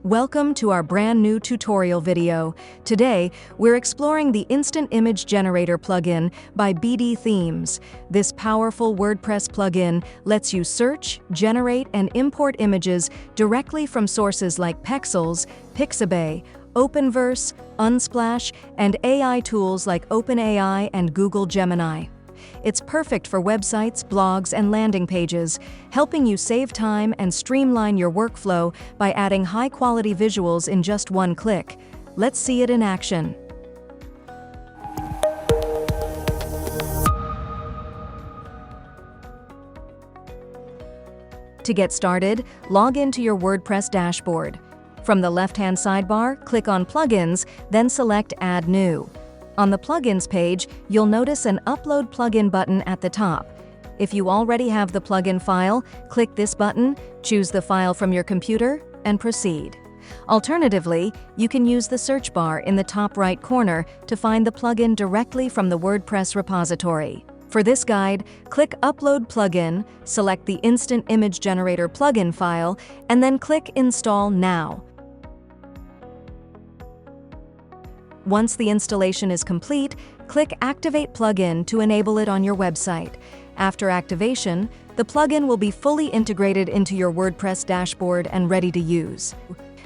Welcome to our brand new tutorial video. Today, we're exploring the Instant Image Generator plugin by BdThemes. This powerful WordPress plugin lets you search, generate, and import images directly from sources like Pexels, Pixabay, Openverse, Unsplash, and AI tools like OpenAI and Google Gemini. It's perfect for websites, blogs, and landing pages, helping you save time and streamline your workflow by adding high-quality visuals in just one click. Let's see it in action. To get started, log into your WordPress dashboard. From the left-hand sidebar, click on Plugins, then select Add New. On the Plugins page, you'll notice an Upload Plugin button at the top. If you already have the plugin file, click this button, choose the file from your computer, and proceed. Alternatively, you can use the search bar in the top right corner to find the plugin directly from the WordPress repository. For this guide, click Upload Plugin, select the Instant Image Generator plugin file, and then click Install Now. Once the installation is complete, click Activate Plugin to enable it on your website. After activation, the plugin will be fully integrated into your WordPress dashboard and ready to use.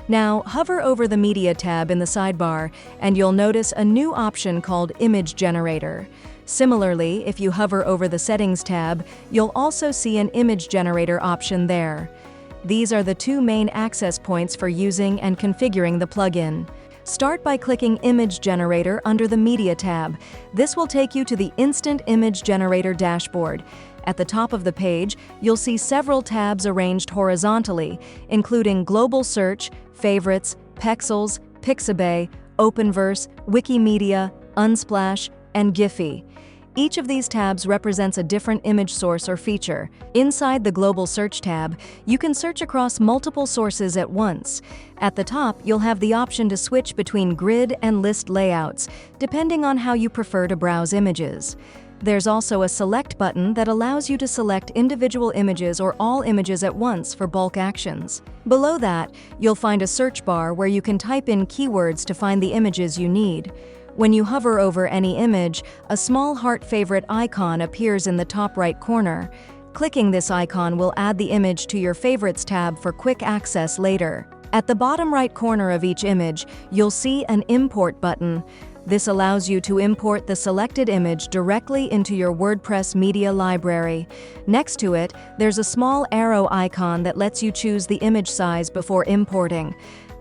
Now, hover over the Media tab in the sidebar, and you'll notice a new option called Image Generator. Similarly, if you hover over the Settings tab, you'll also see an Image Generator option there. These are the two main access points for using and configuring the plugin. Start by clicking Image Generator under the Media tab. This will take you to the Instant Image Generator dashboard. At the top of the page, you'll see several tabs arranged horizontally, including Global Search, Favorites, Pexels, Pixabay, Openverse, Wikimedia, Unsplash, and Giphy. Each of these tabs represents a different image source or feature. Inside the Global Search tab, you can search across multiple sources at once. At the top, you'll have the option to switch between grid and list layouts, depending on how you prefer to browse images. There's also a Select button that allows you to select individual images or all images at once for bulk actions. Below that, you'll find a search bar where you can type in keywords to find the images you need. When you hover over any image, a small heart favorite icon appears in the top right corner. Clicking this icon will add the image to your Favorites tab for quick access later. At the bottom right corner of each image, you'll see an Import button. This allows you to import the selected image directly into your WordPress media library. Next to it, there's a small arrow icon that lets you choose the image size before importing.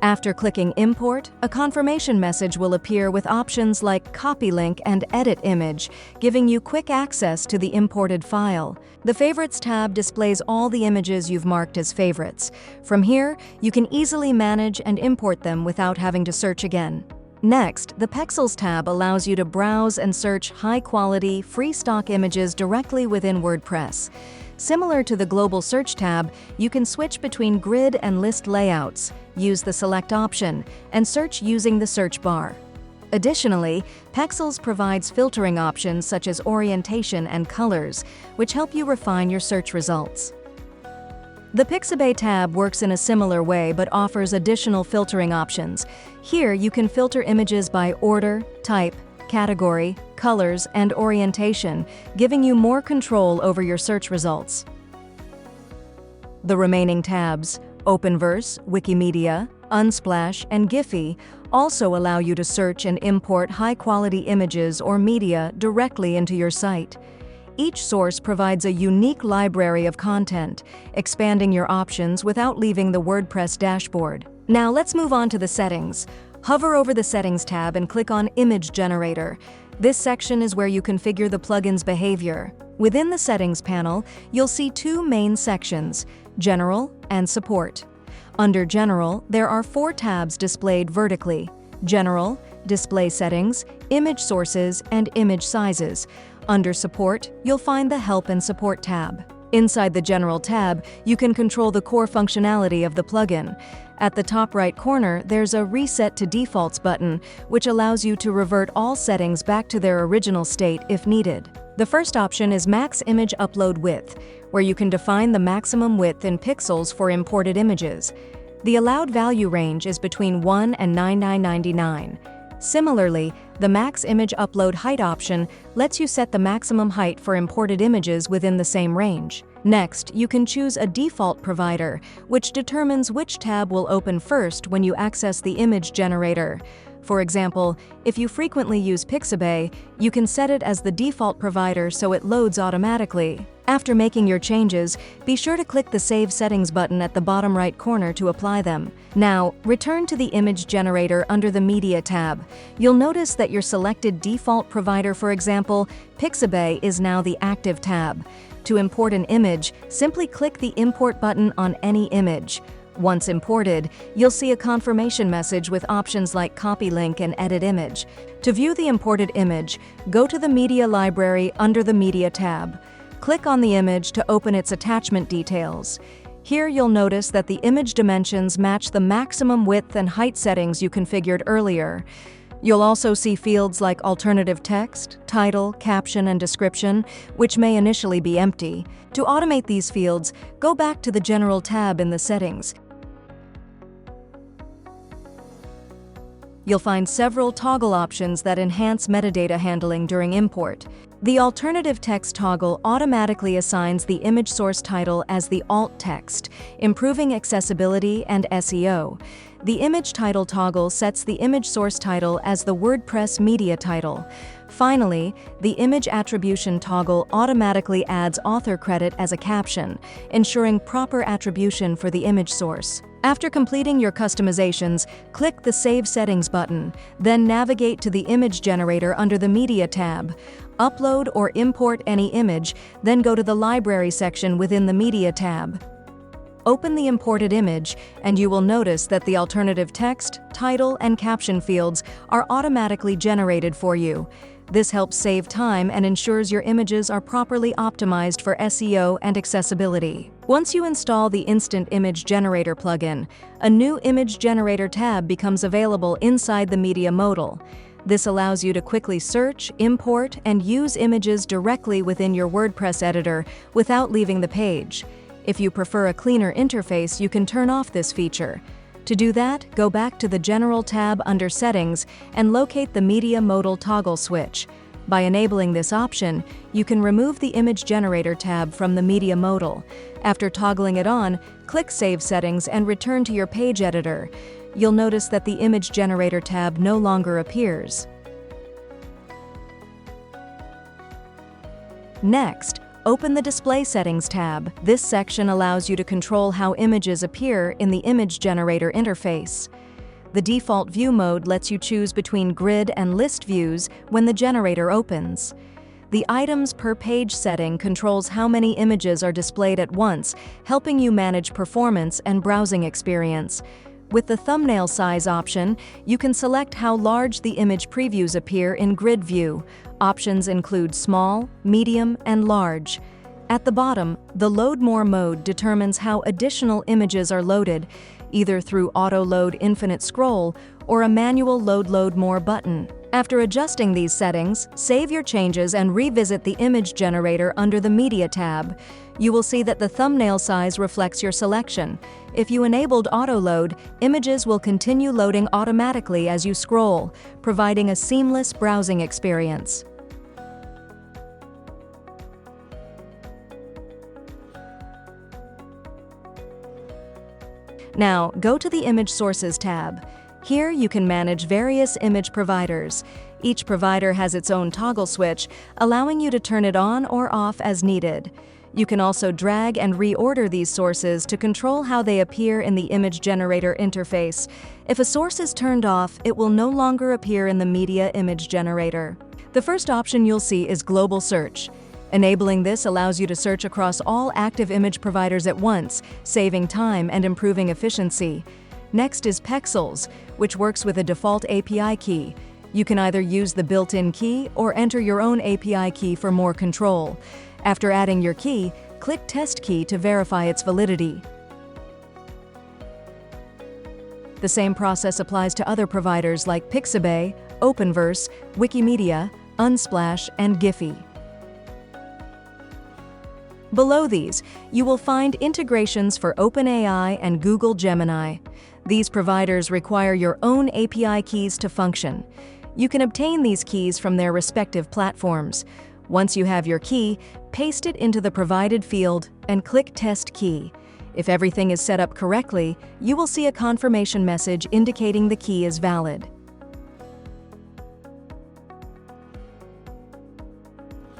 After clicking Import, a confirmation message will appear with options like Copy Link and Edit Image, giving you quick access to the imported file. The Favorites tab displays all the images you've marked as favorites. From here, you can easily manage and import them without having to search again. Next, the Pexels tab allows you to browse and search high-quality, free stock images directly within WordPress. Similar to the Global Search tab, you can switch between grid and list layouts, use the Select option, and search using the search bar. Additionally, Pexels provides filtering options such as orientation and colors, which help you refine your search results. The Pixabay tab works in a similar way but offers additional filtering options. Here, you can filter images by order, type, category, colors, and orientation, giving you more control over your search results. The remaining tabs, Openverse, Wikimedia, Unsplash, and Giphy, also allow you to search and import high-quality images or media directly into your site. Each source provides a unique library of content, expanding your options without leaving the WordPress dashboard. Now let's move on to the settings. Hover over the Settings tab and click on Image Generator. This section is where you configure the plugin's behavior. Within the Settings panel, you'll see two main sections, General and Support. Under General, there are 4 tabs displayed vertically: General, Display Settings, Image Sources, and Image Sizes. Under Support, you'll find the Help and Support tab. Inside the General tab, you can control the core functionality of the plugin. At the top right corner, there's a Reset to Defaults button, which allows you to revert all settings back to their original state if needed. The first option is Max Image Upload Width, where you can define the maximum width in pixels for imported images. The allowed value range is between 1 and 9999. Similarly, the max image upload height option lets you set the maximum height for imported images within the same range. Next, you can choose a default provider, which determines which tab will open first when you access the image generator. For example, if you frequently use Pixabay, you can set it as the default provider so it loads automatically. After making your changes, be sure to click the Save Settings button at the bottom right corner to apply them. Now, return to the image generator under the Media tab. You'll notice that your selected default provider, for example, Pixabay, is now the active tab. To import an image, simply click the Import button on any image. Once imported, you'll see a confirmation message with options like Copy Link and Edit Image. To view the imported image, go to the Media library under the Media tab. Click on the image to open its attachment details. Here you'll notice that the image dimensions match the maximum width and height settings you configured earlier. You'll also see fields like alternative text, title, caption, and description, which may initially be empty. To automate these fields, go back to the General tab in the settings. You'll find several toggle options that enhance metadata handling during import. The alternative text toggle automatically assigns the image source title as the alt text, improving accessibility and SEO. The image title toggle sets the image source title as the WordPress media title. Finally, the image attribution toggle automatically adds author credit as a caption, ensuring proper attribution for the image source. After completing your customizations, click the Save Settings button, then navigate to the image generator under the Media tab. Upload or import any image, then go to the Library section within the Media tab. Open the imported image, and you will notice that the alternative text, title, and caption fields are automatically generated for you. This helps save time and ensures your images are properly optimized for SEO and accessibility. Once you install the Instant Image Generator plugin, a new Image Generator tab becomes available inside the Media modal. This allows you to quickly search, import, and use images directly within your WordPress editor without leaving the page. If you prefer a cleaner interface, you can turn off this feature. To do that, go back to the General tab under Settings and locate the Media Modal toggle switch. By enabling this option, you can remove the Image Generator tab from the Media modal. After toggling it on, click Save Settings and return to your page editor. You'll notice that the Image Generator tab no longer appears. Next, open the Display Settings tab. This section allows you to control how images appear in the Image Generator interface. The default view mode lets you choose between grid and list views when the generator opens. The Items per Page setting controls how many images are displayed at once, helping you manage performance and browsing experience. With the Thumbnail Size option, you can select how large the image previews appear in grid view. Options include small, medium, and large. At the bottom, the Load More mode determines how additional images are loaded, either through Auto Load Infinite Scroll or a manual Load More button. After adjusting these settings, save your changes and revisit the Image Generator under the Media tab. You will see that the thumbnail size reflects your selection. If you enabled Auto Load, images will continue loading automatically as you scroll, providing a seamless browsing experience. Now, go to the Image Sources tab. Here you can manage various image providers. Each provider has its own toggle switch, allowing you to turn it on or off as needed. You can also drag and reorder these sources to control how they appear in the Image Generator interface. If a source is turned off, it will no longer appear in the Media Image Generator. The first option you'll see is Global Search. Enabling this allows you to search across all active image providers at once, saving time and improving efficiency. Next is Pexels, which works with a default API key. You can either use the built-in key or enter your own API key for more control. After adding your key, click Test Key to verify its validity. The same process applies to other providers like Pixabay, Openverse, Wikimedia, Unsplash, and Giphy. Below these, you will find integrations for OpenAI and Google Gemini. These providers require your own API keys to function. You can obtain these keys from their respective platforms. Once you have your key, paste it into the provided field and click Test Key. If everything is set up correctly, you will see a confirmation message indicating the key is valid.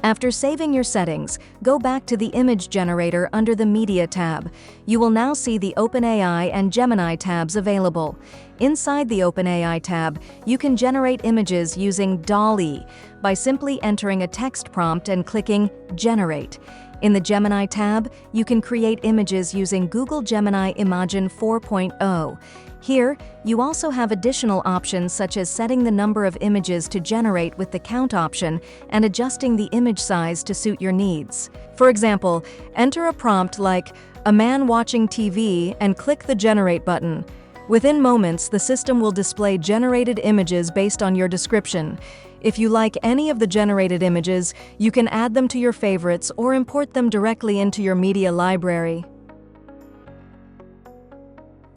After saving your settings, go back to the image generator under the Media tab. You will now see the OpenAI and Gemini tabs available. Inside the OpenAI tab, you can generate images using DALL-E by simply entering a text prompt and clicking Generate. In the Gemini tab, you can create images using Google Gemini Imagen 4.0. Here, you also have additional options such as setting the number of images to generate with the count option and adjusting the image size to suit your needs. For example, enter a prompt like, "A man watching TV," and click the Generate button. Within moments, the system will display generated images based on your description. If you like any of the generated images, you can add them to your favorites or import them directly into your media library.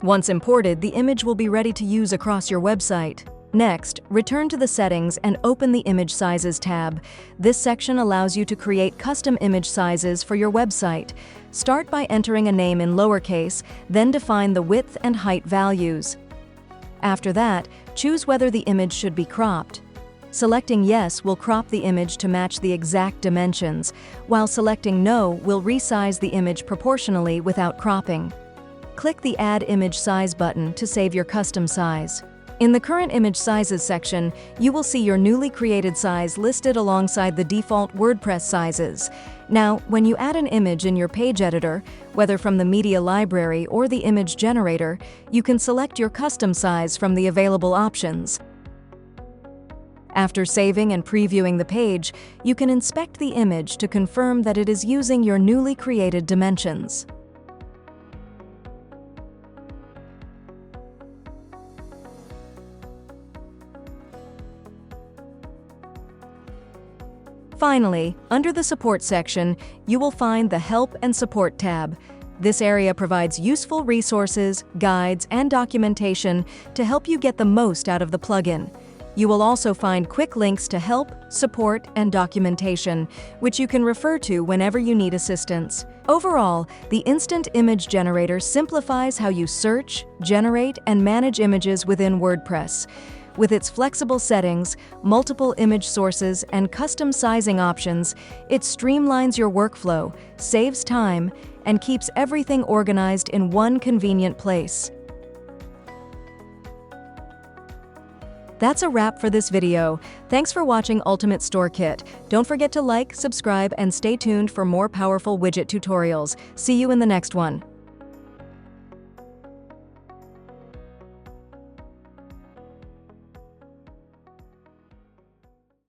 Once imported, the image will be ready to use across your website. Next, return to the Settings and open the Image Sizes tab. This section allows you to create custom image sizes for your website. Start by entering a name in lowercase, then define the width and height values. After that, choose whether the image should be cropped. Selecting Yes will crop the image to match the exact dimensions, while selecting No will resize the image proportionally without cropping. Click the Add Image Size button to save your custom size. In the Current Image Sizes section, you will see your newly created size listed alongside the default WordPress sizes. Now, when you add an image in your page editor, whether from the media library or the image generator, you can select your custom size from the available options. After saving and previewing the page, you can inspect the image to confirm that it is using your newly created dimensions. Finally, under the Support section, you will find the Help and Support tab. This area provides useful resources, guides, and documentation to help you get the most out of the plugin. You will also find quick links to help, support, and documentation, which you can refer to whenever you need assistance. Overall, the Instant Image Generator simplifies how you search, generate, and manage images within WordPress. With its flexible settings, multiple image sources, and custom sizing options, it streamlines your workflow, saves time, and keeps everything organized in one convenient place. That's a wrap for this video. Thanks for watching Ultimate Store Kit. Don't forget to like, subscribe, and stay tuned for more powerful widget tutorials. See you in the next one.